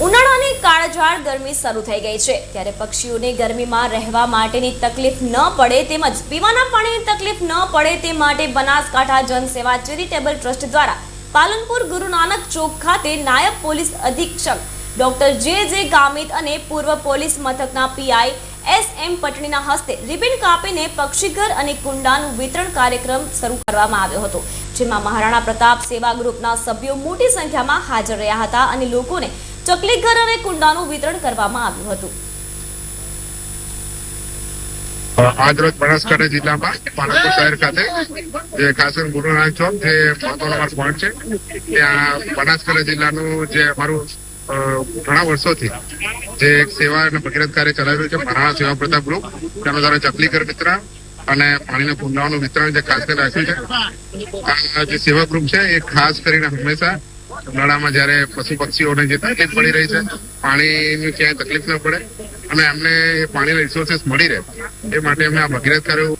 ઉનાળાની કાળઝાળ ગરમી શરૂ થઈ ગઈ છે ત્યારે પક્ષીઓને ગરમીમાં રહેવા માટેની તકલીફ ન પડે તેમજ પીવાના પાણીની તકલીફ ન પડે તે માટે બનાસકાંઠા જનસેવા ચેરિટેબલ ટ્રસ્ટ દ્વારા પાલનપુર ગુરુ નાનક ચોક ખાતે નાયબ પોલીસ અધિક્ષક ડોક્ટર જે ગામિત અને પૂર્વ પોલીસ મથકના પીઆઈ એસ.એમ. પટણીના હસ્તે રિબન કાપીને પક્ષીઘર અને કુંડાનું વિતરણ કાર્યક્રમ શરૂ કરવામાં આવ્યો હતો, જેમાં મહારાણા પ્રતાપ સેવા ગ્રુપના સભ્યો મોટી સંખ્યામાં હાજર રહ્યા હતા અને લોકોને ચકલીઘર અને કુંડાનું વિતરણ કરવામાં આવ્યું હતું. આજરોજ બનાસકાંઠા જિલ્લામાં પાલનપુર શહેર ખાતે જે ખાસ કરીને ગુરુ નાનક ચોક જે મહત્વનો પોઈન્ટ છે, ત્યાં બનાસકાંઠા જિલ્લાનું જે અમારું ઘણા વર્ષોથી જે એક સેવા અને ભગીરથ કાર્ય ચલાવી રહ્યું છે મહારાણા સેવા પ્રતાપ ગ્રુપ, તેના દ્વારા ચકલીઘર વિતરણ અને પાણીના કુંડાઓનું વિતરણ જે ખાસ કરીને રાખ્યું છે. આ જે સેવા ગ્રુપ છે એ ખાસ કરીને હંમેશા ઉનાળામાં જયારે પશુ પક્ષીઓને જે તકલીફ પડી રહી છે, પાણીની ક્યાંય તકલીફ ન પડે અને એમને પાણીના રિસોર્સિસ મળી રહે એ માટે અમે આ ભગીરથ કાર્ય